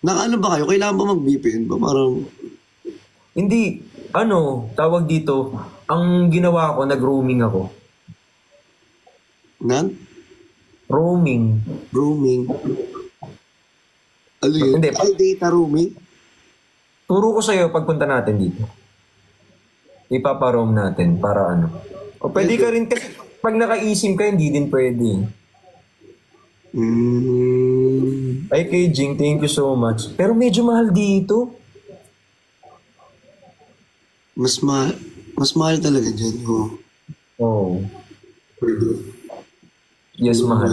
Naka ano ba kayo? Kailangan ba mag-VPN ba? Parang, Hindi, tawag dito, ang ginawa ko, nag-roaming ako. nag? Roaming. Roaming. Ano yun? Hindi, Ay, data roaming? turo ko sa'yo pagpunta natin dito. Ipapa-roam natin para ano. O pwede ka rin kasi pag naka-eSIM ka, hindi din pwede. Ay kay Jing, thank you so much. Pero medyo mahal dito. Mas mahal talaga dyan. Oh. Oh. Yes, mahal.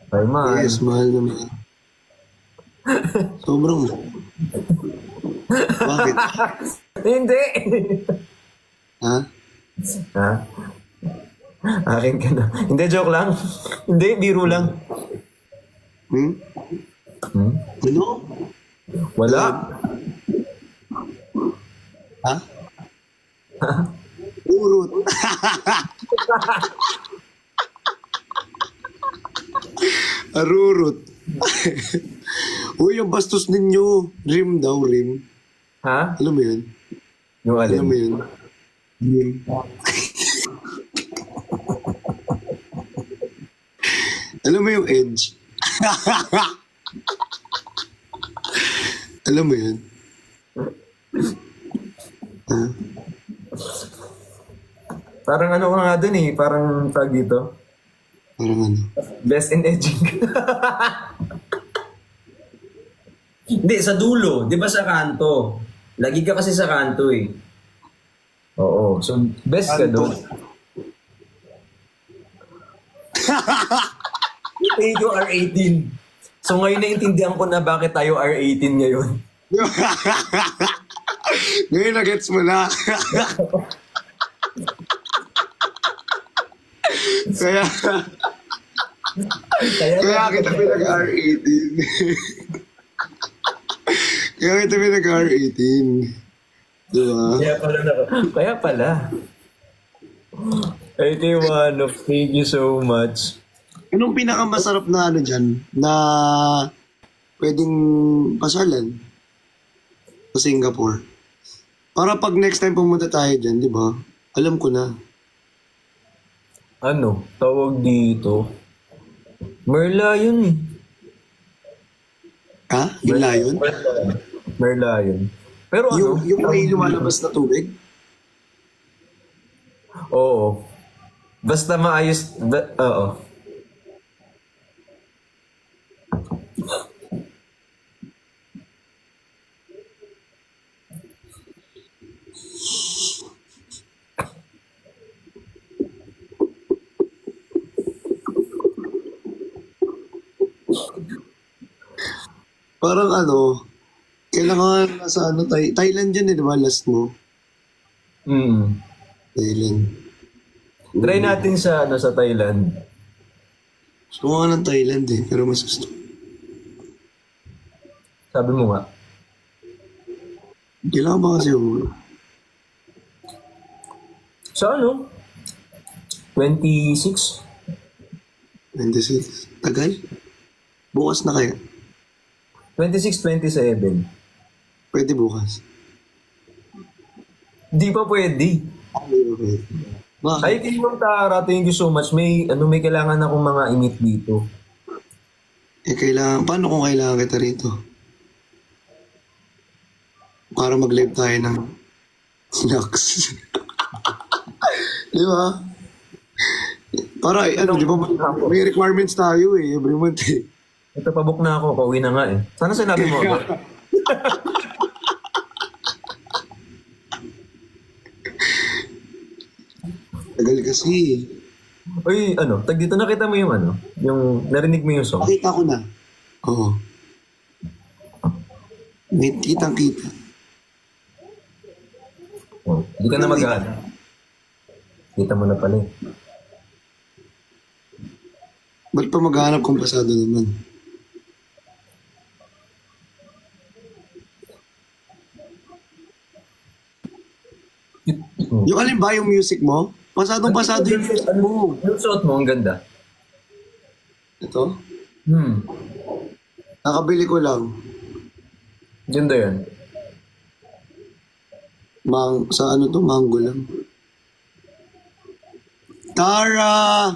Ay, mahal. Yes, mahal naman. Sobrang. Bakit? Hindi. Ha? Ha? Akin ka na. Hindi, joke lang. Hindi, biro lang. Ano? Wala. Ha? Urot. Arurot. Uy, ang bastos ninyo. Rim daw, rim. Ha? Alam mo yun? Yung Alam mo alin? yun? Rim. Alam mo yung edge? Alam mo yun? Ha? Parang ano ka nga dun eh. Parang tag dito. Parang ano? Best in edging. Hindi, sa dulo. Di ba sa kanto? Lagi ka kasi sa kanto eh. Oo. So, best ka Kanto. doon. Thank you, R18. So, ngayon naintindihan ko na bakit tayo R18 ngayon. Ngayon na-gets mo na. Kaya kita pinag-R18. Kaya kita pinag-R18. Diba? Kaya pala. Ay, kay Wanof, thank you so much. Anong pinakamasarap na ano dyan? Na pwedeng pasalan? Sa Singapore. Para pag next time pumunta tayo dyan, di ba? Alam ko na. Ano? Tawag dito. Merlion eh. Ha? Yung layon? Merlion. Pero ano? Yung may lumalabas na tubig? Oo. Basta maayos. Oo. Parang ano, kailangan nasa ano, Thailand dyan eh, di ba? Last mo. Thailand. Try natin sa sa Thailand. Gusto ko nga ng Thailand eh, pero mas gusto. Sabi mo nga. Kailangan ba kasi yung Sa ano? 26? 26? Tagal? Bukas na kaya? 26, 27. Pwede bukas. Di pa pwede. Okay. Bakit? Ay, kay Ma'am Tara, thank you so much. May kailangan akong mga imit dito. Paano kung kailangan kita rito? Para mag-live tayo ng snacks. Di ba? Para, di ba, may requirements tayo eh, every month eh. Ito, pabook na ako. Pauwi na nga eh. Sana sinabi mo ako. Tagal kasi. Uy, tag dito nakita mo yung yung narinig mo yung song? Nakita ko na. Oo. May kitang-kita. Oh, hindi ka na mag-aano. Kita mo na pala eh. Ba't pa maghanap kung pasado naman? Yung alin ba yung music mo? Pasadong-pasado yung music mo. Yung suot mo, ang ganda. Ito? Nakabili ko lang. Ganda yan. Sa ano to? Mango lang. Tara!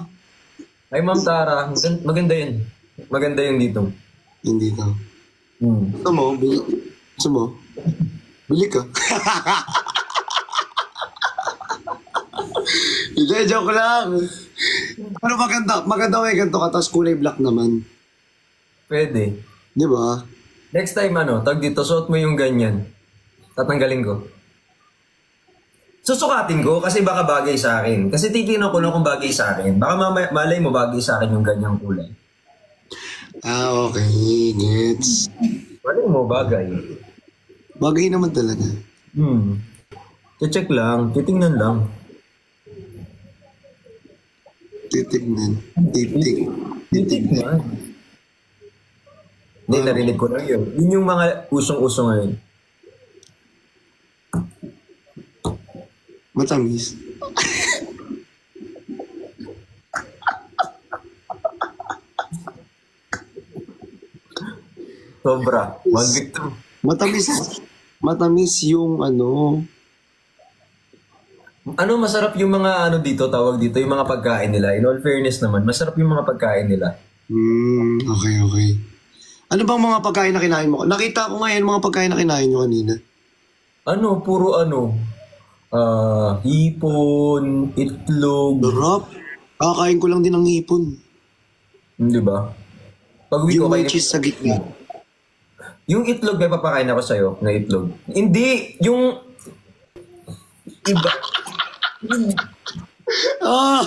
Ay, Ma'am Tara, maganda yan. Maganda yung dito. Hindi to. Hmm. Gusto mo? Bili. Gusto mo? Bili ka. Hindi, joke lang. Pero maganda. Maganda may ganito ka, tapos kulay black naman. Pwede. Di ba? Next time, tag dito, suot mo yung ganyan. Tatanggalin ko. Susukatin ko kasi baka bagay sa akin. Kasi titignan ko lang kung bagay sa akin. Baka malay mo bagay sa akin yung ganyang kulay. Ah, okay. Gets. Malay mo bagay. Bagay naman talaga. Check lang. Titingnan lang. Titignan. Titignan. Hindi, narinig ko lang yun. Yun yung mga usong-uso ngayon. Matamis. Sobra. One week to. Matamis yung Masarap yung mga dito, tawag dito, yung mga pagkain nila. In all fairness naman, masarap yung mga pagkain nila. Okay. Ano bang mga pagkain na kinain mo? Nakita ko ngayon mga pagkain na kinain nyo kanina. Puro hipon, itlog. Sarap. Kakain ko lang din ng hipon. Di ba? Pag uwi ko, Yung may cheese sa gitna. yung itlog, may papakain ako sa'yo na itlog. Hindi, yung iba. Oh!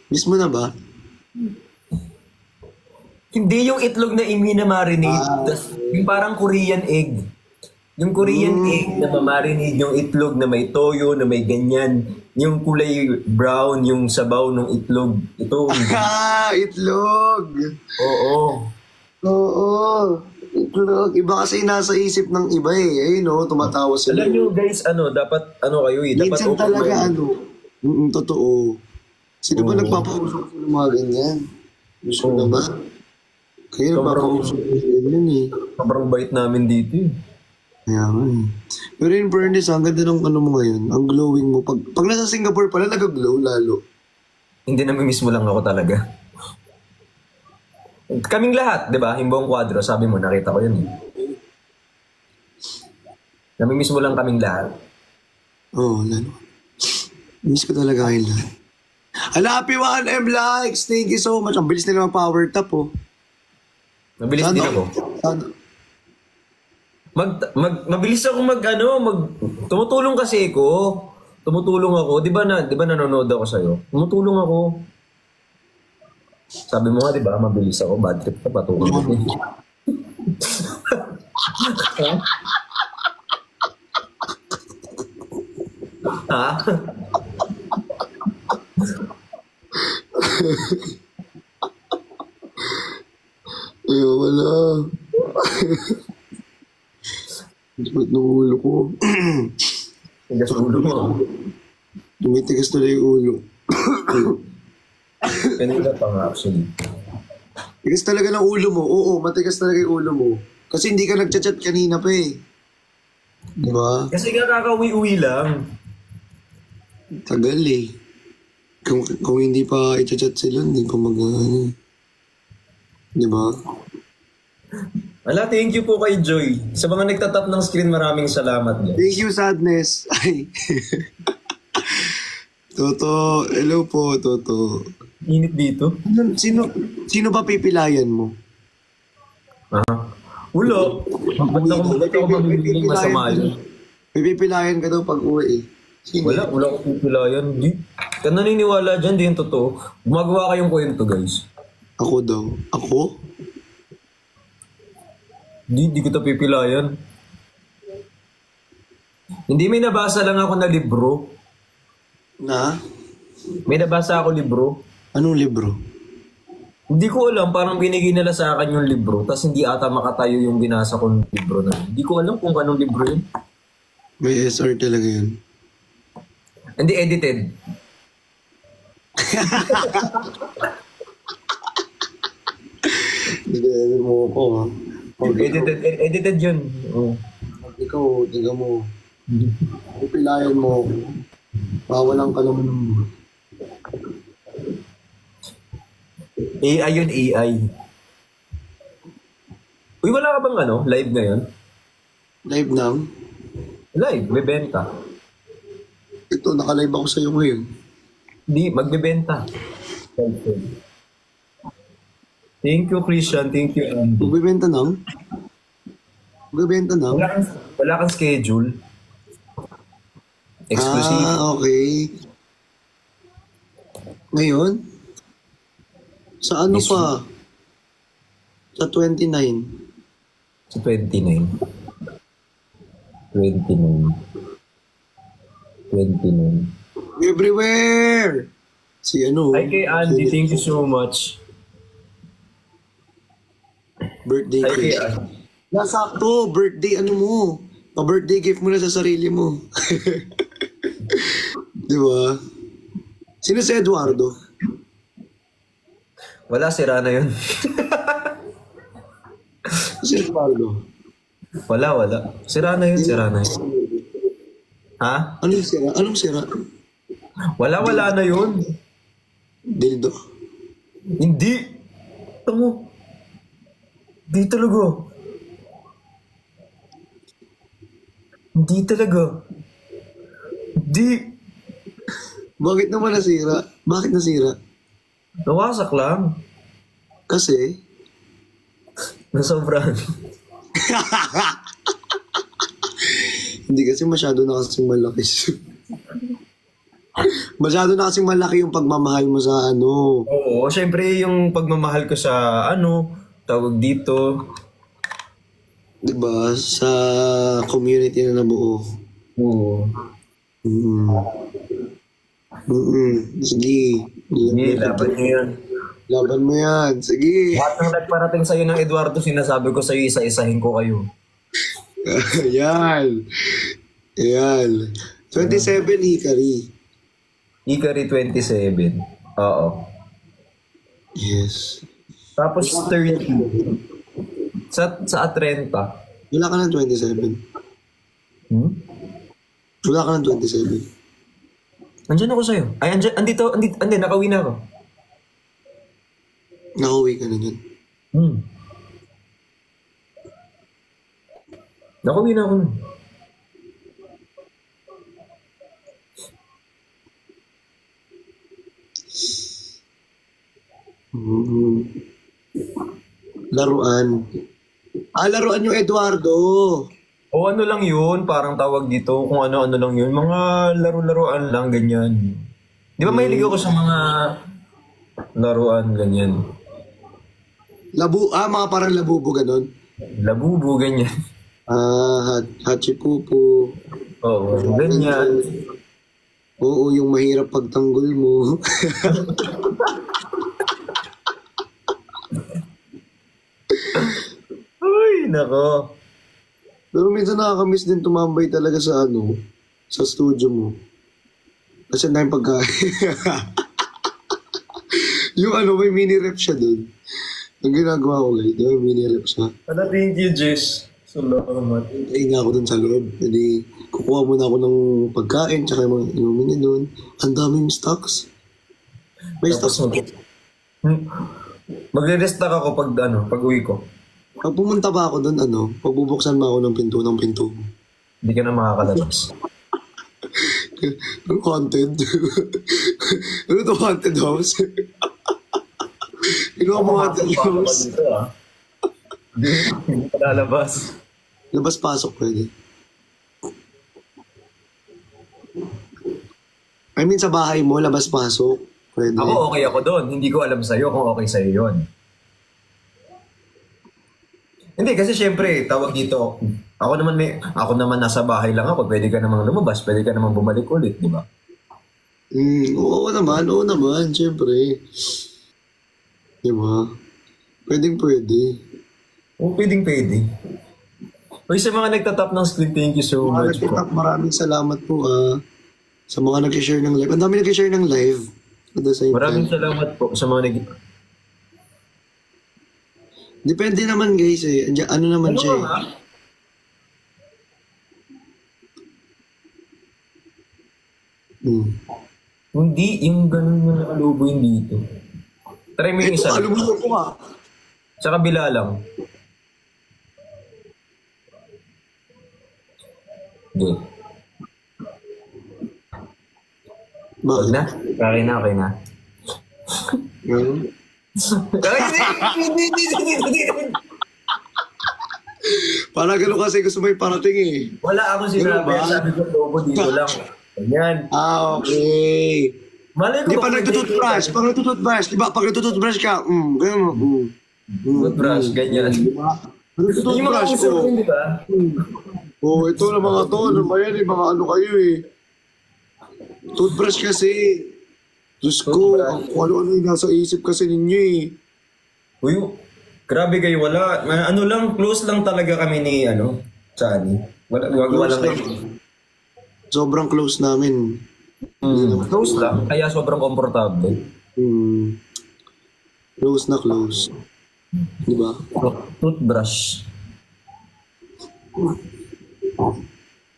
Miss mo na ba? Hindi yung itlog na imina-marinate. Yung parang Korean egg. Yung Korean egg na ma-marinate yung itlog na may toyo, na may ganyan. Yung kulay brown, yung sabaw ng itlog. Ito. Itlog! Oo. Itlog. Iba kasi nasa isip ng iba eh. Ayun tumatawa sila. Alam nyo guys, dapat kayo eh. Dapat Minsan talaga totoo. Sino ba nagpapausok ng mga ganyan? Gusto na ba? Kaya nagpapausok ng ganyan eh. Sobrang bait namin dito eh. Kaya nga eh. Pero in fairness, ang ganda ng mo ngayon. Ang glowing mo. Pag nasa Singapore pala, nag-glow lalo. Hindi namimiss mo lang ako talaga. Kaming lahat, di ba? Yung buong kwadro, sabi mo, nakita ko yun eh. Namimiss mo lang kaming lahat. Oo, lalo. Miss ko talaga kayo lahat. Happy 1M likes! Thank you so much. Ang bilis nila mag-power tap Mabilis din ako. Mabilis ako tumutulong kasi ako. Tumutulong ako. Di ba nanonood ako sa'yo? Tumutulong ako. Sabi mo nga, di ba, mabilis ako. Bad trip ka, patulong ako. Ha? Ayaw wala. Ba't ng ulo ko? Tigas ulo mo. Tumitigas na yung ulo. Kanina pa nga actually. Tigas talaga ng ulo mo. Oo, matigas talaga yung ulo mo. Kasi hindi ka nagchat-chat kanina pa eh. Di ba? Kasi nga kakauwi-uwi lang. Tagal eh. Kung hindi pa i-chat sila, hindi ko Di ba? Thank you po kay Joy. Sa mga nagtatap ng screen, maraming salamat. Thank you, Sadness. Ay. Toto, hello po, Toto. Init dito. Sino ba pipilayan mo? Wala. Ba't ako mabibiging masama yun? May pipilayan ka daw pag uwi eh. Wala akong pipilayan. Ka naniniwala dyan, di yung totoo. Gumagawa kayong kwento, guys. Ako daw. Ako? Di ko ito pipilayan. Hindi, may nabasa lang ako na libro. Na? May nabasa ako libro. Anong libro? Hindi ko alam, parang binigay nila sa akin yung libro, tapos hindi ata makatayo yung binasa kong libro na. Hindi ko alam kung anong libro yun. May SR talaga yun. Hindi edited. Edited mo ako, ha? Edited yun. Oh. Pag ikaw, tiga mo. Pipilayan mo ako. Pawalan ka naman ng... AI yun, AI. Uy, wala ka bang live ngayon? Live nang? Live, bebenta. Ito, naka-live ako sa'yo ngayon. Di, magbebenta. Thank you, Christian. Thank you, Andy. Magbibenta nang? Magbibenta nang? Wala kang schedule. Exclusive. Okay. Ngayon? Sa ano Yes, pa? Sa 29. Sa 29. 29. Everywhere! Si ano? Hi kay Andy. Thank you so much. Birthday Hi kay gift. Andy. Nasakto, birthday ano mo. Pa-birthday gift mo na sa sarili mo. Di ba? Sino si Eduardo? Wala, sira na yun. Si Eduardo? Wala. Sira na yun. Ha? Anong sira? Anong sira? Wala na yun. Dildo. Hindi. Tamo. Hindi talaga. Hindi. Bakit naman nasira? Bakit nasira? Nawasak lang. Kasi? Nasobrahan. Hindi kasi masyado na kasing malaki. Masyado na kasing malaki yung pagmamahal mo sa ano. Oo, syempre yung pagmamahal ko sa tawag dito. Diba? Sa community na nabuo. Oo. Sige. Sige, laban nyo yan. Laban mo yan. Sige. Lahat ng nagparating sa'yo ng Eduardo, sinasabi ko sa'yo, isa-isahin ko kayo. Yan. 27 Hikari. Ikari 27. Oo. Yes. Tapos 30. Sa 30. Wala ka ng 27. Wala ka ng 27. Andyan ako sa'yo. Ay, andito, nakauwi na ako. Nakauwi ka na yan. Nakauwi na ako nun. Laruan. Laruan yung Eduardo. O ano lang yun, parang tawag dito, kung ano-ano lang yun. Mga laro-laruan lang, ganyan. Di ba mahilig ako sa mga laruan, ganyan. Mga parang labubo ganon. Labubo, ganyan. Hachipupo. Oo, ganyan. Oo, yung mahirap pagtanggol mo. Uy, nako. Pero minsan nakakamiss din tumambay talaga sa sa studio mo. Kasi ang daming pagkain. Yung may mini rep siya dun. Ang ginagawa ko guys, may mini rep siya. Thank you, Jess. Salamat. Hintayin nga ako dun sa loob. Jadi, kukuha muna ako ng pagkain, tsaka yung mga inumin niya dun. Ang daming stocks. May stocks mo. Magre-restock ako pag uwi ko. Pag pumunta ba ako dun, pagbubuksan mo ako ng pinto. Hindi ka na makakalabas. Ano haunted? Ano to haunted house? Ano mo haunted house? Hindi ka lalabas. Labas-pasok pwede. I mean, sa bahay mo, labas-pasok. Pwede. Ako okay ako doon. Hindi ko alam sa'yo kung okay sa'yo yun. Hindi, kasi syempre, tawag dito, ako naman nasa bahay lang ako, pwede ka namang lumabas, pwede ka namang bumalik ulit, di ba? Oo naman, syempre. Di ba? Pwede. Oo, pwede. Uy, sa mga nagtatap ng screen, thank you so much po. Maraming salamat po sa mga nag-share ng live. Ang dami nag-share ng live. At the same Maraming time. salamat po sa mga Depende naman guys eh. Ano naman Ano siya ka eh. nga? Hmm. Hindi, yung ganun yung nakalubo yung dito. Try mo yung Ito, isa. alam mo ko nga. Sa kabila lang. Hindi. Huwag Bakit? na. Okay na, okay na. Ganun? Ay, hindi. Parang gano'n kasi gusto mo iparating eh. Wala akong sinabi. Ganun ba? Sabi ko, lobo dito lang. Ganyan. Okay. Malay Di ko pa nagtututbrush. Pag nagtututbrush, di ba? Pag nagtututbrush ka, gano'n mo. Toothbrush, ganyan. Di ba? Pag Yung mga nagtututbrush usap ko. yun, di ba? Oh, ito na mga to. Ano ba yan eh? Mga ano kayo eh. Toothbrush kasi. Diyos ko, Toothbrush. kung ano-ano yung nasa isip kasi ninyo eh. Uy, grabe kayo, wala. Ano lang, close lang talaga kami ni, Chani. Walang Sobrang close namin. Close lang, kaya sobrang komportable. Close na close. Di ba? Toothbrush.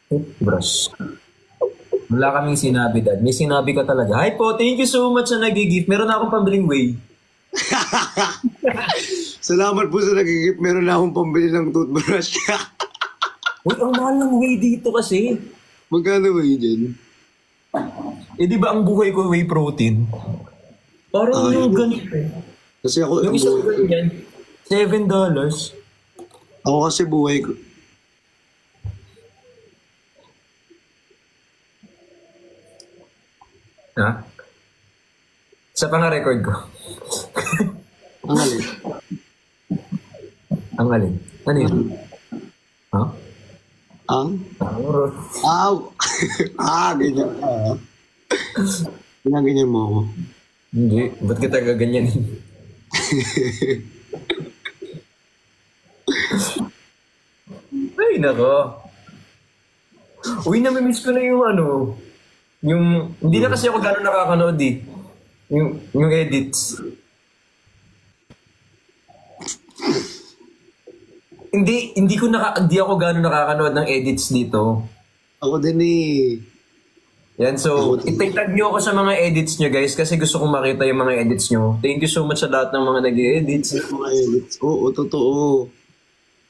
Toothbrush. Wala kaming sinabi, Dad. May sinabi ka talaga. Hi po, thank you so much sa nag-gift. Meron na akong pambiling whey. Salamat po sa nagigip. Meron na akong pambili ng toothbrush. Uy, ang mahal ng whey dito kasi. Magkano ba yun dyan? Eh, di ba ang buhay ko whey protein? Parang yung ganito. Kasi ako, Yung isang ganyan, $7. ako kasi buhay ko. Ha? Sa pang-record ko. Ang alin. Ang alin? Ano yun? Ha? Ang? Aw! Ganyan ka. Ganyan mo ako. Hindi. Ba't kita gaganyanin? Ay, nako. Uy, namimiss ko na hindi na kasi ako gano'n nakakanood eh. Yung edits. Hindi ako gano'n nakakanood ng edits dito. Ako din eh. Yan, so, itag nyo ako sa mga edits nyo, guys, kasi gusto kong makita yung mga edits nyo. Thank you so much sa lahat ng mga nag-edits. Mga edits. Oo, totoo.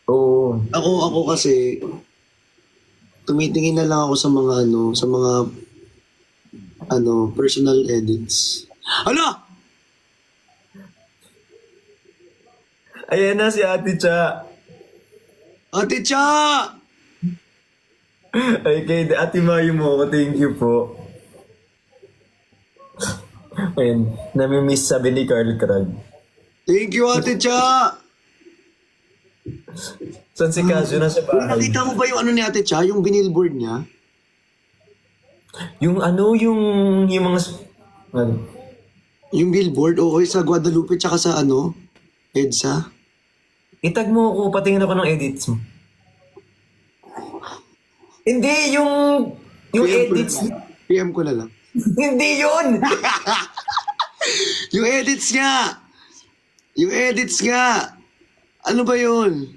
Oo. Ako kasi, tumitingin na lang ako sa mga personal edits. Ano? Ayan na si Ate Cha. Ate Cha! Ay, kay Ate Mayu mo ako. Thank you po. Ayun, namimiss sabi ni Carl Craig. Thank you, Ate Cha! Saan si Casio? Nasa Uy, bahay. nakita mo ba yung ni Ate Cha? Yung binillboard niya? Yung mga... Yung billboard, oo, sa Guadalupe tsaka sa EDSA. Itag mo ako, patingin ako ng edits mo. Hindi, yung edits. PM ko na lang. Hindi yun! Yung edits nga! Yung edits nga! Ano ba yun?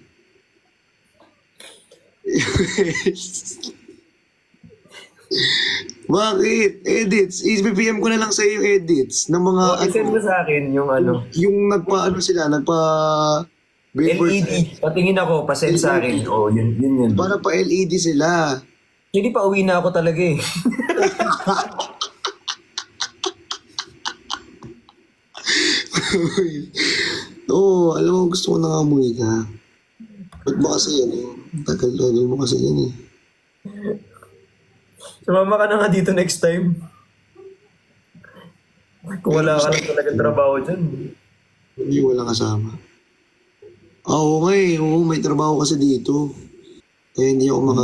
Bakit? Edits. I-PM ko na lang sa iyo yung edits ng mga... I-send mo sa akin yung Yung billboard. LED. Patingin ako, pasend sa akin. Oo, yun. Para pa LED sila. Hindi pa uwi na ako talaga eh. Oo, alam mo, gusto ko na nga umuwi ka. Ba't ba kasi yan eh? Tagal mo kasi yan eh. Sumama ka na nga dito next time. Kung wala ka lang talaga trabaho dyan. Hindi, wala kasama. Oo nga eh. Oo, may trabaho kasi dito. Kaya hindi ako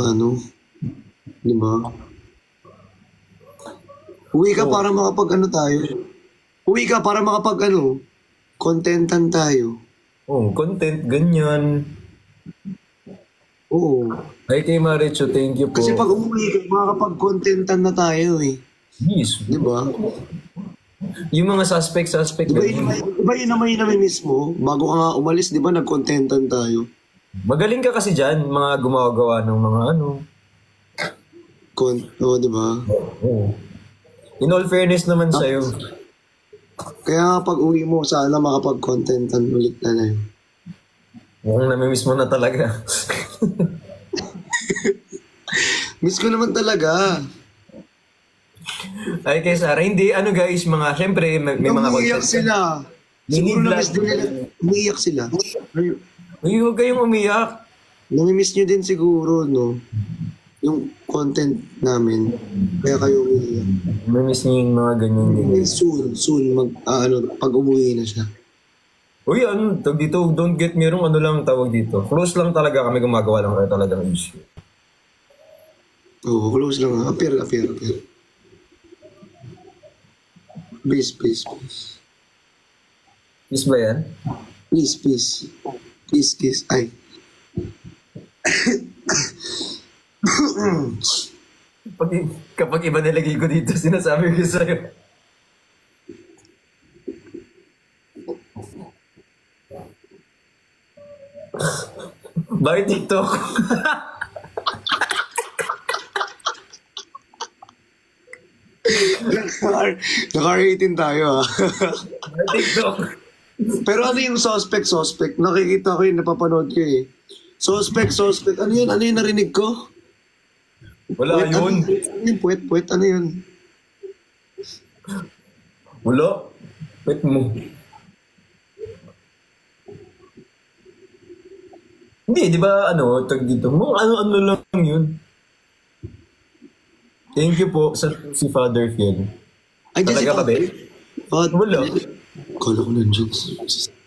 Di ba? Uwi ka para tayo. Uwi ka para contentan tayo. Oh, content, ganyan. Oo. Ay kay Maricho, thank you po. Kasi pag umuwi ka, makakapag-contentan na tayo eh. Yes. Di ba? Yung mga suspect. Iba yun naman yung nami-miss mo. Bago ka nga umalis, di ba, nag-contentan tayo. Magaling ka kasi dyan, mga gumagawa ng mga ano. Oo, di ba? Oo. In all fairness naman sa'yo. Kaya nga pag uwi mo, sana makapag-contentan ulit na yun. Mukhang namimiss mo na talaga. Miss ko naman talaga. Ay, kay Sarah, hindi, guys, syempre, may mga Umiiyak content. sila. Siguro na-miss din nila. Umiiyak sila. Uy, huwag kayong umiyak. Nami-miss nyo din siguro, no? Yung content namin. Kaya kayo umiiyak. Namimiss niyo yung mga ganyan. Soon, pag umuwi na siya. Uy, tawag dito, don't get me wrong, tawag dito. Close lang talaga kami gumagawa lang kayo talagang issue. Oo, close lang. Appear. Please. Is ba yan? Please. Kiss. Ay. Kapag iba nilagay ko dito, sinasabi ko sa'yo. Bakit TikTok? Naka-18 tayo, Bakit TikTok? Pero ano yung suspect? Nakikita ko yun, napapanood ko eh. Suspect. Ano yun? Ano yung narinig ko? Wala Puwet, yun. Ano yung puwet? Ano yun? Wala. Wait mo. Hindi, di ba tag dito? Ano lang yun. Thank you po si Father Phil. Ay, dyan si Talaga ka, Father? Wala. Kala ko nandiyan.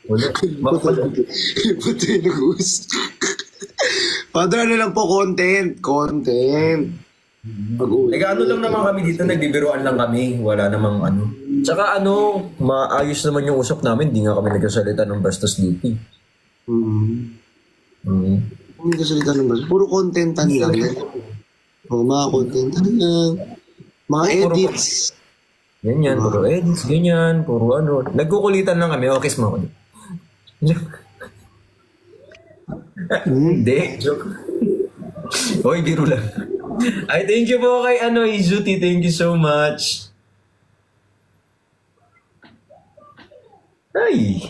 Wala. Patay nag-uus. Father, ano lang po, content. Ano lang naman kami dito, nagbibiruan lang kami. Wala namang Tsaka maayos naman yung usap namin. Di nga kami nagkasalita ng bastos dito. Hindi kasalita ng bastos. Puro contentan lang. Mga contentan lang. Mga edits. Ganyan, puro edits, ganyan, puro Nagkukulitan lang kami. Okay, mo ako. Hindi, joke. Hoy, biro lang. Ay, thank you po kay Izuti. Thank you so much. Ay.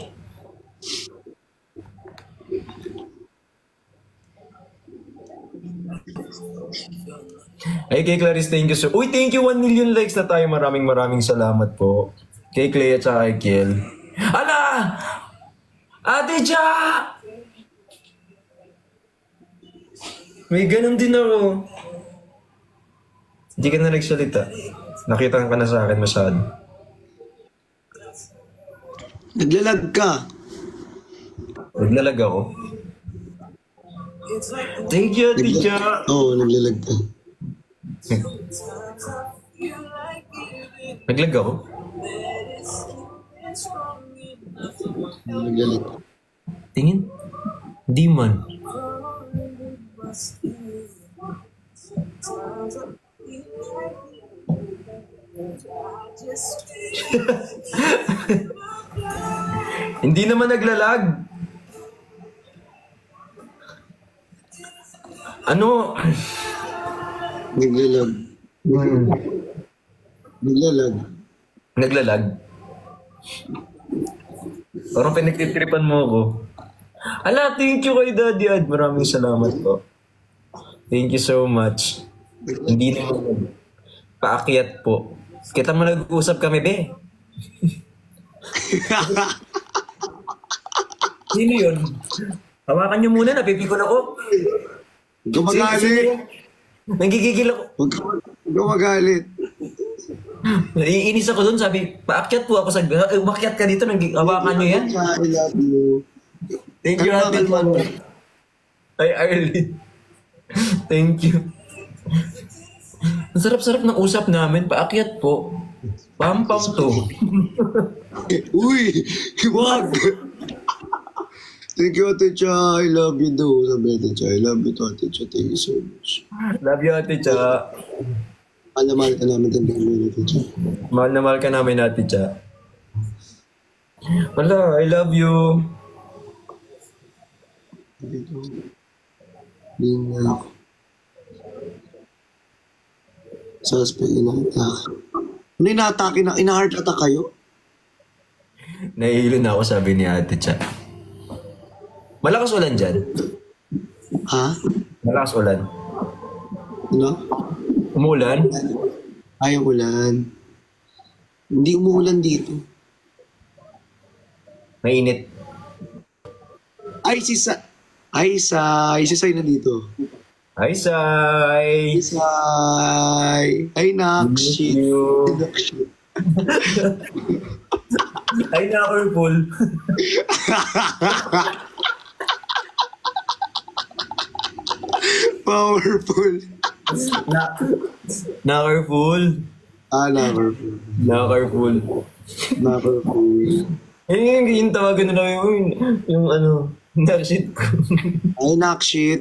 Ay, kay Clarice, thank you so. Uy, thank you, 1 million likes na tayo. Maraming salamat po. Kay Clea at kay Kiel. Ala! Ate Ja! May ganun din ako. Hindi ka na nagsalita. Nakita ka na sa akin masyado. Naglalag ka. Naglalag ako. Thank you, Ate Ja. Oo, naglalag ka. Naglag ako? Naglalag ka. Tingin? Di man. Hindi naman naglalag. Naglalag. Naglalag. Naglalag? Parang pinagtitripan mo ako. Ala, thank you kay Daddy Ad. Maraming salamat po. Thank you so much. Hindi naman paakyat po. Kita mo nag-uusap kami, be. Sino yun? Hawakan niyo muna, napipikon ako. Huwag ka magalit. Nagigigil ako. Huwag ka magalit. Naiinis ako doon, sabi, paakyat po ako sa... umakyat ka dito, hawakan niyo yan. I love you. Thank you, Ate Man. Ay, Arlene. Thank you. Ang sarap-sarap ng usap namin. Paakyat po. Pampam to. Uy! Wag! Thank you, Ate Cha. I love you do. Sabi Ate Cha, I love you to, Ate Cha. Thank you so much. Love you, Ate Cha. Mahal ka namin tandaan mo na teacher. Mahal na mahal ka namin natin, Cha. Wala, I love you. Dito. Di na. Suspect ina-attack. Ano ina-attack? Ina-heart attack kayo? Nahihilo na ako, sabi ni Ate Cha. Malakas ulan dyan. Ha? Malakas ulan. Ano? Umulan? Ayaw ulan. Hindi umuulan dito. Mainit. Ay, si Sai na dito. Hi, Sai! Si Sai. Ay, nakshit. you. Nakshit. Ay, na-purple. Powerful. Na-careful. Powerful. Na-careful. Powerful. Yung tawagan na lang yung ano, na-shit ko. Ay, nakshit.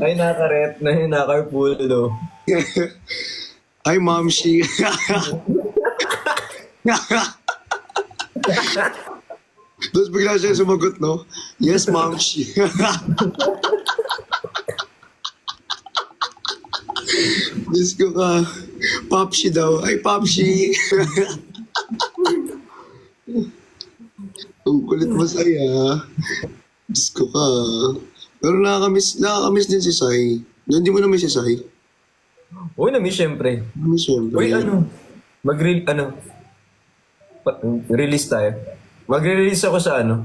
Ay, nakaret na yung na-careful, no? Ay, mamshi. Tapos bigla siya sumagot, no? Yes, mamshi. Diyos ko ka. Popshi daw. Ay, popshi. Ang kulit masaya. Diyos ko ka. Pero nakakamiss din si Sai. Hindi mo na miss si Sai. Uy, na-miss syempre. Miss siyempre. Uy, ano? Release tayo. Magre-release ako sa ano?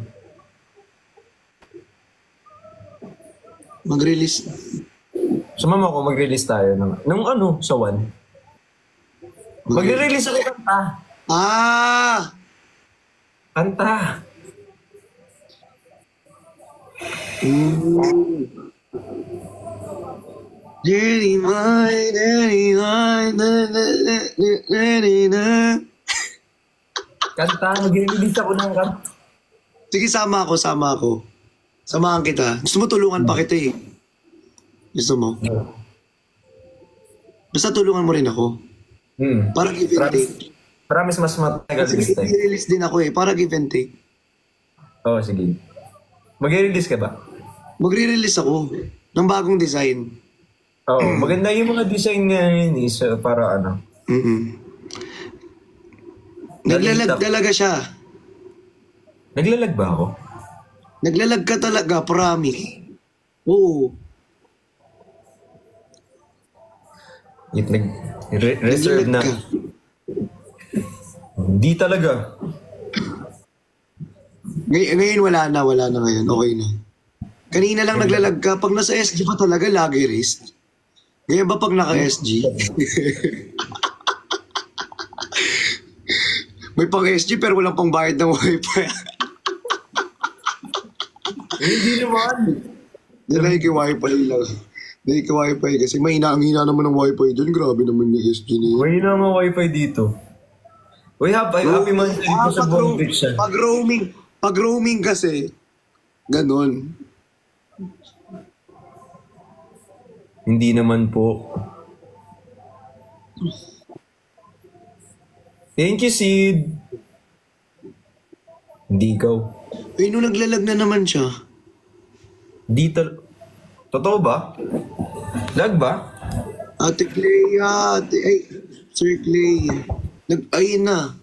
Mag-release. Sumama ko, mag-release tayo. Nung ano, sa One. Magre-release ako kanta. Ah! Kanta. Dirty mind, dirty mind, Kanta, mag-release ako ng kanta. Sige, sama ako. Samahan kita. Gusto mo tulungan pa kita eh. Gusto mo? Basta tulungan mo rin ako. Para give and take. Promise mas matagal Kasi this time. i-release din ako eh. Para give and take. Oo, sige. Mag-release ka ba? Magre-release ako ng bagong design. Oo, maganda yung mga design nga yun eh, para ano. Naglalag talaga siya. Naglalag ba ako? Naglalag ka talaga, promise. Oo. Reserve na. Naglalag ka. Hindi talaga. Ngayon wala na ngayon. Okay na. Kanina lang naglalag ka. Pag nasa SG pa talaga, lagi risk. Ngayon ba pag naka-SG? May pang-SG pero walang pang bayad ng wifi. Hindi naman. Yan na wifi lang. Wifi kasi may hina naman ng wifi dyan. Grabe naman yung SG niya. May na mga wifi dito. We have happy month dito sa buong beach. Pag roaming kasi, ganon. Hindi naman po. Thank you, Sid. Hindi ikaw. Ay, nung naglalag na naman siya. Totoo ba? Lag ba? Ate Clea, Sir Clea. Ayun na.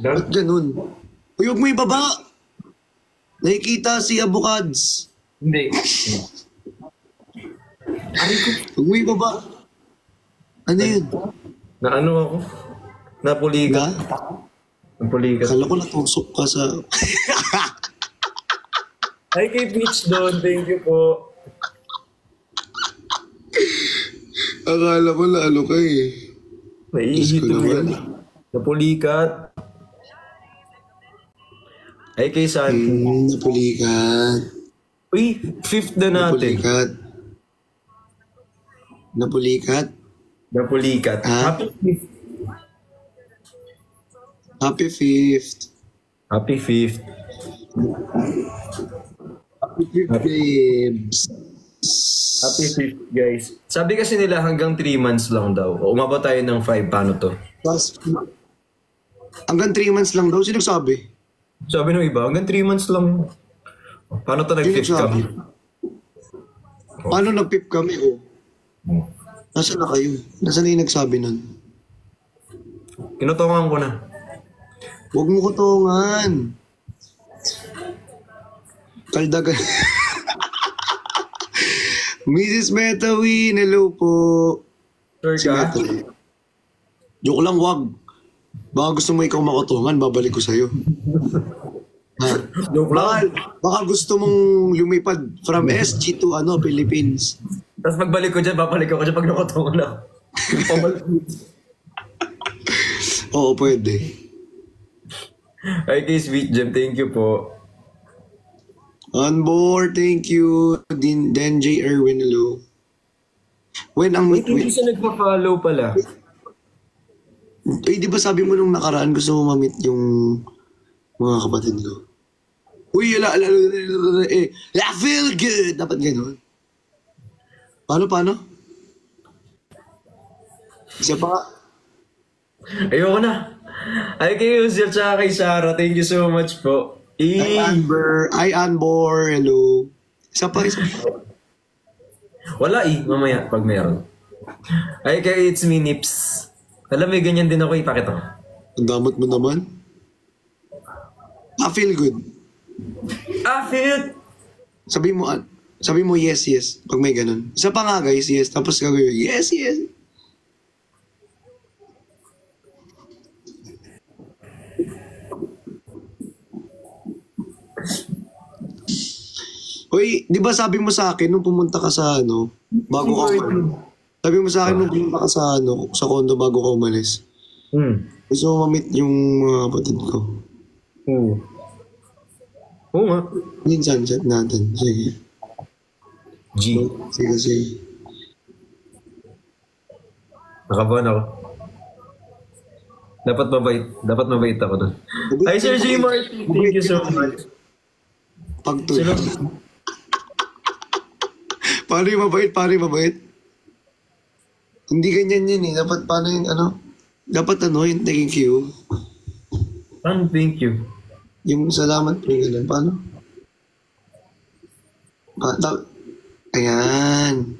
Ba't ganun? Uy, huwag mo ibaba! Nakikita si Avocads. Hindi. Huwag mo ibaba. Ano yun? Na ano ako? Napuligat. Napuligat. Kala ko natusok ka sa... Hi kay Twitch doon. Thank you po. Akala ko lalo ka eh. Naiihito Diyos ko yan. naman. Napulikat. Ay kay Santi. Napulikat. Uy, fifth na natin. Napulikat. Napulikat. Ha? Happy fifth. Happy 5th. Happy fifth. Happy 5th, babes. Happy 5th, guys. Sabi kasi nila hanggang 3 months lang daw. O umabot tayo ng 5, paano to? Tapos, hanggang 3 months lang daw. Sino sabi? Sabi ng iba, hanggang 3 months lang. Paano to nag-5th kami? Paano nag-pip kami? Oh. Nasaan na kayo? Nasaan na yung nagsabi nun? Kinutungan ko na. Huwag mo kutungan. Kaldagan. Mrs. Metawin, hello po. Sure Si ka? Metawin. Joke lang, wag. Baka gusto mo ikaw makutungan, babalik ko sa'yo. Ha? Joke lang. Baka gusto mong lumipad from SG to Philippines. Tapos pagbalik ko dyan, babalik ako dyan pag nakutungan ako. Pabalik. Oo, pwede. Ay, kay Sweet Gem, thank you po. On board, thank you. Denjay Erwin, hello. When ang... Wait, hindi siya nagpa-follow pala. Eh, di ba sabi mo nung nakaraan gusto mo ma-meet yung mga kapatid ko? Uy, I feel good! Dapat gano'n. Paano? Isa pa nga. Ayoko na. Ay, kay Uziel tsaka kay Sarah, thank you so much po. Hi, Anbor, hello. Isa pa. Wala mamaya pag meron. Ay, kay It's Me Nips. Alam, may ganyan din ako, ipakita ko. Ang damot mo naman. I feel good. Sabi mo yes. Pag may ganun. Isa pa nga guys, yes. Tapos gagawin, yes. Hoy, di ba sabi mo sa akin nung pumunta ka sa bago ka sabi mo sa akin nung pumunta ka sa condo bago ka umalis. Gusto mo ma-meet yung mga kapatid ko. Oo nga. Minsan, chat natin. Sige. G. Sige. Nakabahan ako. Dapat mabait ako doon. Hi, Sir J. Martin. Thank you so much. Pagtuloy. Paano yung mabait? Hindi ganyan yun eh. Dapat paano yung dapat yung thank you. Paano thank you? Yung salamat po yung ganun. Paano? Ayan.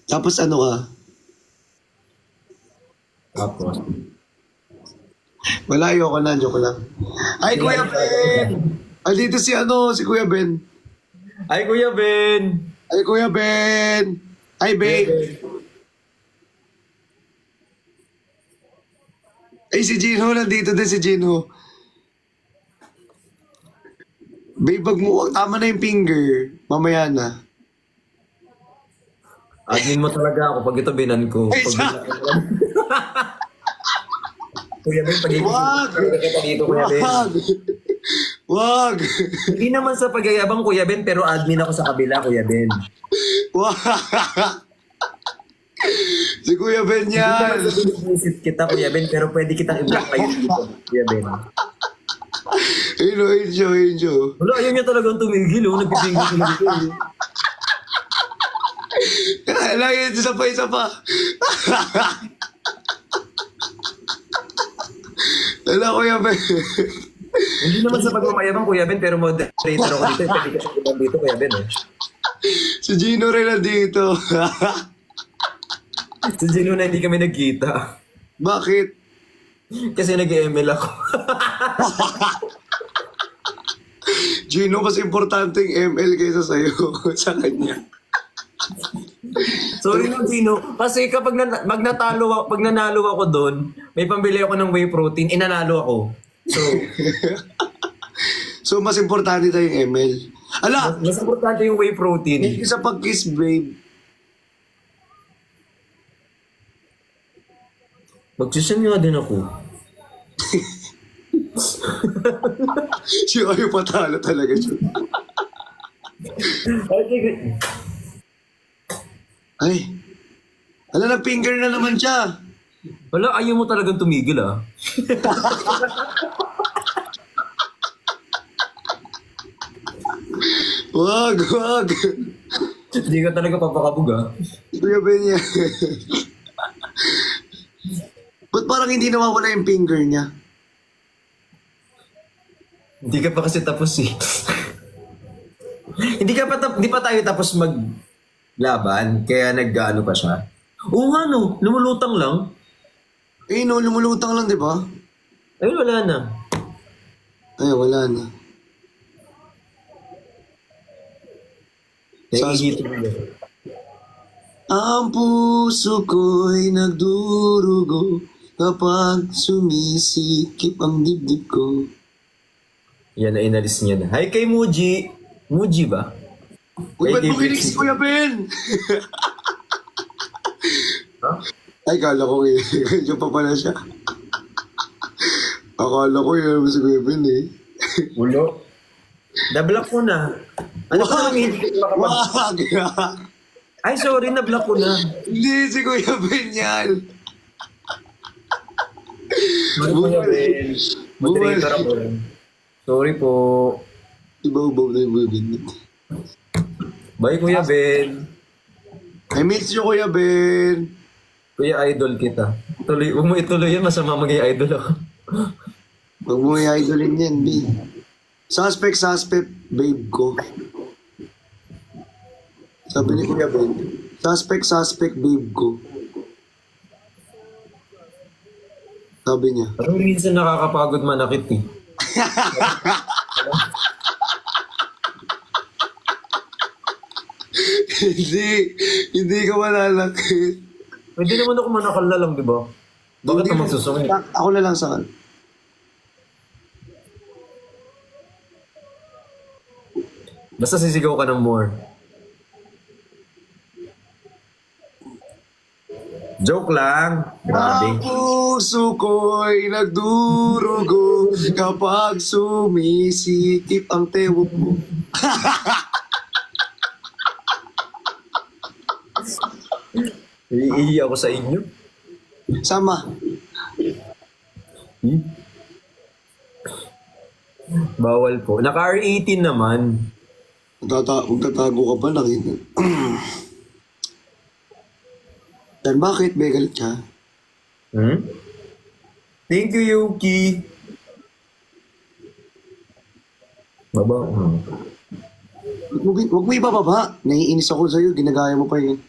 Tapos ka? Tapos. Wala, ayoko na. Joke lang. Ay, Kuya Ben! Dito si Kuya Ben. Ay, Kuya Ben! Ay, Ben! Ay, si Gino, nandito din si Gino. Babe, wag mo, tama na yung finger. Mamaya na. Admin mo talaga ako pag ito binan ko. Ay, Kuya Ben, Wag! Hindi naman sa pagyayabang, Kuya Ben, pero admin ako sa kabila, Kuya Ben. Wag! Si Kuya Ben yan! Hindi naman sa visit kita, Kuya Ben, pero pwede kitang i-block kayo dito, Kuya Ben. Injo. Wala, ayaw niya talagang tumigil, nagpipingil ko na dito. Kailangan isa pa. Wala, Kuya Ben. Hindi naman sa pagmamayabang, Kuya Ben, pero moderator ako dito. Pwede ka sa dito, Kuya Ben. Si Gino rin nandito. Si Gino na hindi kami nagkita. Bakit? Kasi nag-ML ako. Gino, mas importante yung ML kaysa sa'yo. Sa kanya. Sorry no, Gino. Kasi kapag pag nanalo ako doon, may pambili ako ng whey protein, inanalo ako. So, mas importante tayong ML. Ala! Mas importante yung whey protein. Hindi sa pag-kiss, babe. Magsisend nga din ako. Siya ayaw patalo talaga siya. Ay. Ala, nag-finger na naman siya. Wala, ayaw mo talagang tumigil Wag. Hindi ka talaga papakabog ah. Kuya Ben yan. Ba't parang hindi nawawala yung finger niya? Hindi ka pa kasi tapos eh. Hindi pa tayo tapos maglaban, kaya nag-ano pa siya. Oo nga no, lumulutang lang. Eh no, lumulutang lang, di ba? Ayun, wala na. Ay, wala na. Naiihito mo na. Ang puso ko'y nagdurugo kapag sumisikip ang dibdib ko. Yan na, inalis niya na. Hi kay Muji. Muji ba? Uy, ba't Kay mo kinig si Kuya Ben? Huh? Ay, kala ko eh. Diyan pa pala siya. Akala ko yun si Kuya Ben eh. Ulo. Na-block ko na. Ano pa naman hindi ko makapag... Wag! Ay, sorry, na-block ko na. Hindi si Kuya Ben yan. Sorry po na, Ben. Moderator ako. Sorry po. Ibaw-baw na yung Kuya Ben. Bye, Kuya Ben. I miss you, Kuya Ben. Kuya, idol kita. Huwag mo ituloy yan, masama maging idol ako. Huwag mo i-idolin yan, B. Suspect, babe ko. Sabi ni Kuya Ben, suspect, babe ko. Sabi niya. Parang minsan nakakapagod manakit eh. Hindi ka malalakit. Pwede naman ako manakal na lang, di ba? Bakit Hindi naman mo- susungin? Ako na lang sa kan. Basta sisigaw ka ng more. Joke lang. Grabe. Ang puso ko'y nagdurugo kapag sumisikip ang tewok mo. Iihi ako sa inyo. Sama. Hmm? Bawal po. Naka-R18 naman. Magtatago ka pa lang. Dan bakit? May galit ka? Hmm? Thank you, Yuki. Baba. Huwag mo ibababa. Naiinis ako sa'yo. Ginagaya mo pa yun.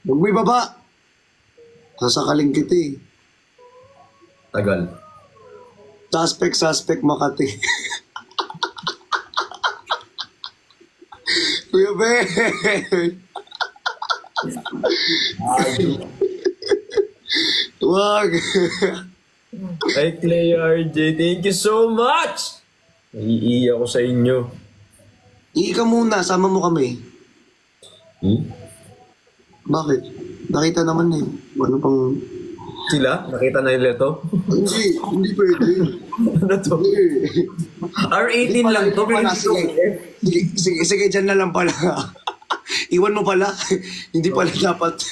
Huwag mo ibaba. Sasakaling kita eh. Tagal. Suspect, Makati. Kuya Ben! Wag! Hi, Clay RJ. Thank you so much! Naiihi ako sa inyo. Ika muna, sama mo kami. Hmm? Bakit? Nakita naman eh. Ano pang... Sila? Nakita na nila to? Hindi pwede. Ano to? Hindi. R18 lang to. Pala, sige, dyan na lang pala. Iwan mo pala. Hindi pala dapat.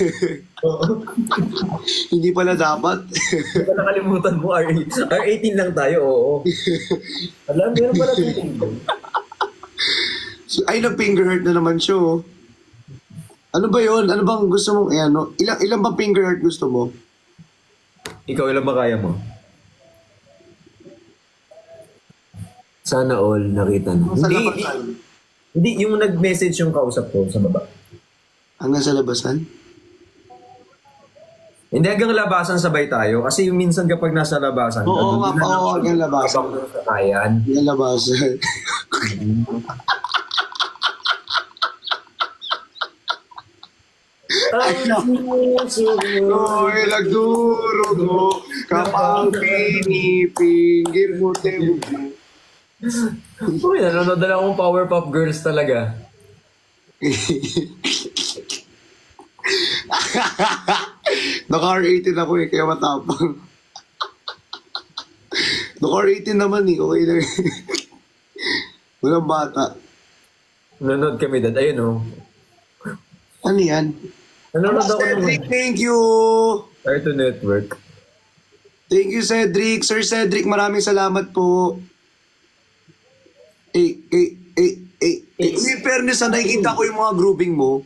Hindi pala dapat. Hindi ka nakalimutan mo. R18 lang tayo, oo. Alam, meron pala ito. Ay, nag-finger heart na naman siya. Oh. Ano ba yun? Ano bang gusto mong, ano? Ilang bang finger heart gusto mo? Ikaw, ilang ba kaya mo? Sana all nakita na. Sa Hindi, labasan. hindi, yung nag-message yung kausap ko sa baba. Hanggang sa labasan? Hindi, hanggang labasan sabay tayo. Kasi yung minsan kapag nasa labasan, Oo, nga pa. Oo, hanggang labasan. kapag sa kayan. Hanggang labasan. Ko'y nagdurugo kapag pinipinggir mo tewog mo. Uy, nanonood na lang akong Powerpuff Girls talaga. Naka-R18 ako eh, kaya matapang. Naka-R18 naman eh, okay lang. Walang bata. Nanonood kami dad. Ayun oh. Ano yan? Nanonood ako Cedric, ng thank you! Cartoon Network. Thank you, Cedric. Sir Cedric, maraming salamat po. Eh, in fairness na nakikita ko yung mga grouping mo,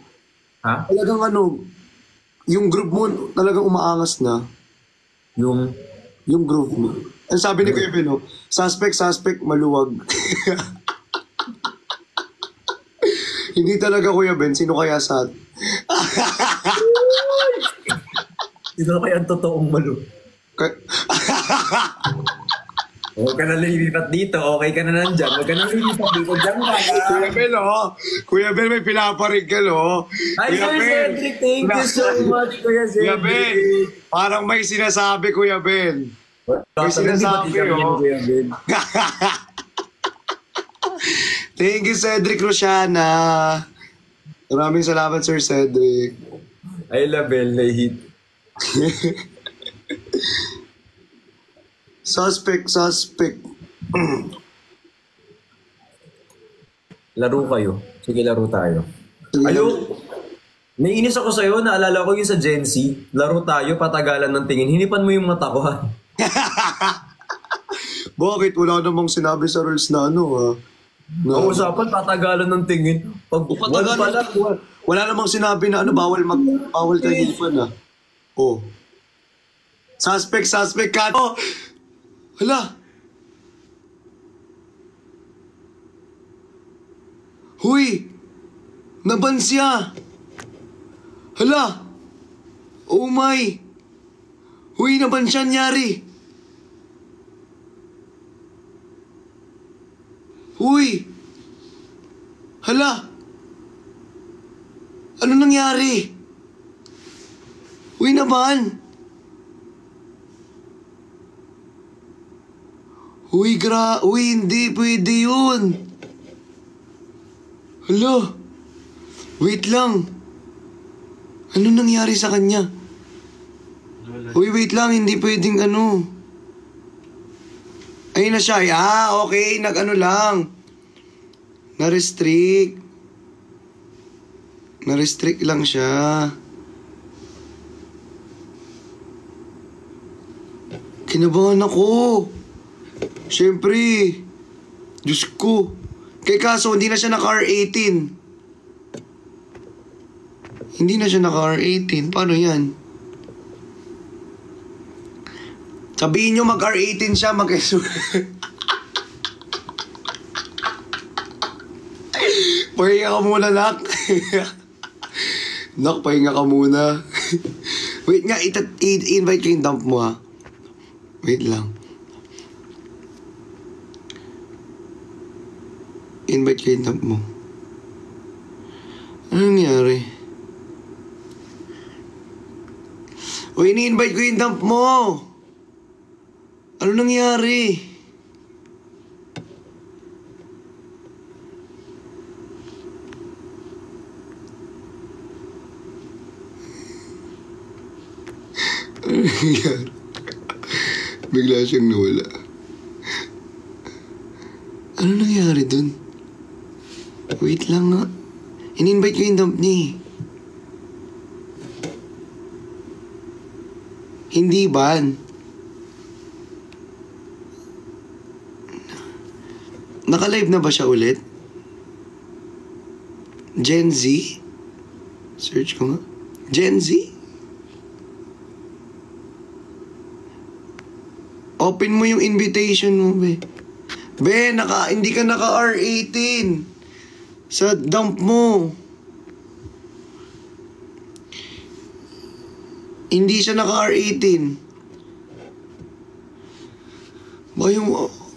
Ha? talagang yung group mo talagang umaangas na. Yung... Yung group mo. Ang sabi ni Kuya Ben, suspect, maluwag. Hindi talaga Kuya Ben, sino kaya sa... Sino kaya ang totoong malu? Huwag ka na lilipat dito. Okay ka na nandyan. Huwag ka na lilipat dito. Diyan ka na. Kuya Ben, Kuya Ben, may pinaparig ka, Ay, Kuya Sir Cedric, thank you so much, Kuya Kuya Ben, Cedric. parang may sinasabi, Kuya Ben. May sinasabi, Kuya Ben. Thank you, Cedric Rosiana. Maraming salamat, Sir Cedric. Ay, label na hit. Suspect. Laro kayo. Sige, laro tayo. Ayo, naiinis ako sa'yo. Naalala ko yung sa Gen Z. Laro tayo, patagalan ng tingin. Hinipan mo yung mata ko, ha? Bakit? Wala namang sinabi sa rules na Ang usapan, patagalan ng tingin. Pag Wala namang sinabi na bawal ka hilpan Suspect ka. Hala. Huy. Naban siya. Hala. Oh my. Huy, naban siya nyari. Huy. Hala. Ano nangyari? Huy, naban. Huy, hindi pwede yun. Hala. Wait lang. Ano nangyari sa kanya? Huy, wait lang. Hindi pwedeng Ayun na siya. Okay. Lang. Na-restrict. Na-restrict lang siya. Kinabahan ako. Siyempre. Diyos ko. Kaso, hindi na siya naka-R18. Hindi na siya naka-R18. Paano yan? Sabihin nyo mag-R18 siya, Pahinga ka muna, Nak. Nak, pahinga ka muna. Wait nga, i-invite ko yung dump mo, ha. Wait lang. Invite ko yung dump mo. Ano nangyari? Ini-invite ko yung dump mo. Ano nangyari? Ano nangyari? Bigla siyang nawala. Ano nangyari dun? Wait lang nga. In-invite ko yung dump niya. Hindi ban. Naka-live na ba siya ulit? Gen Z? Search ko nga. Gen Z? Open mo yung invitation mo, be. Be, hindi ka naka-R18. Sa dump mo. Hindi siya naka-R18. Ba yung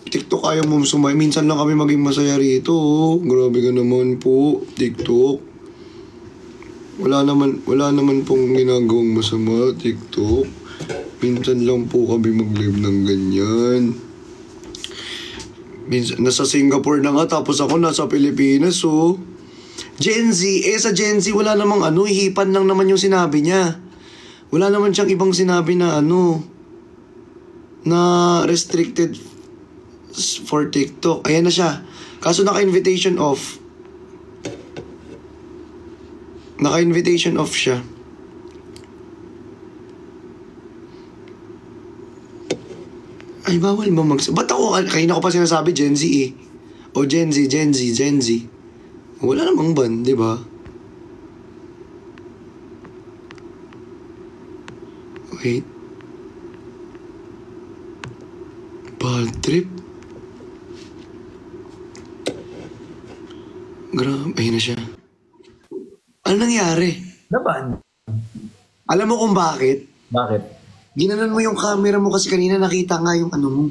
TikTok ayaw mo sumay. Minsan lang kami maging masaya rito. Grabe ka naman po, TikTok. Wala naman pong ginagawang masama, TikTok. Minsan lang po kami mag-live ng ganyan. Minsan, nasa Singapore na nga, tapos ako nasa Pilipinas, Gen Z, sa Gen Z, wala namang hipan lang naman yung sinabi niya. Wala naman siyang ibang sinabi na na restricted for TikTok. Ayan na siya. Kaso naka-invitation off. Naka-invitation off siya. Ay, bawal ba ba't ako, kanina ko pa sinasabi Gen Z O Gen Z. Wala namang ban, di ba? Wait. Bad trip? Grabe, ayun na siya. Ano nangyari? Naban? Alam mo kung bakit? Bakit? Ginanon mo yung camera mo kasi kanina nakita nga yung ano mo.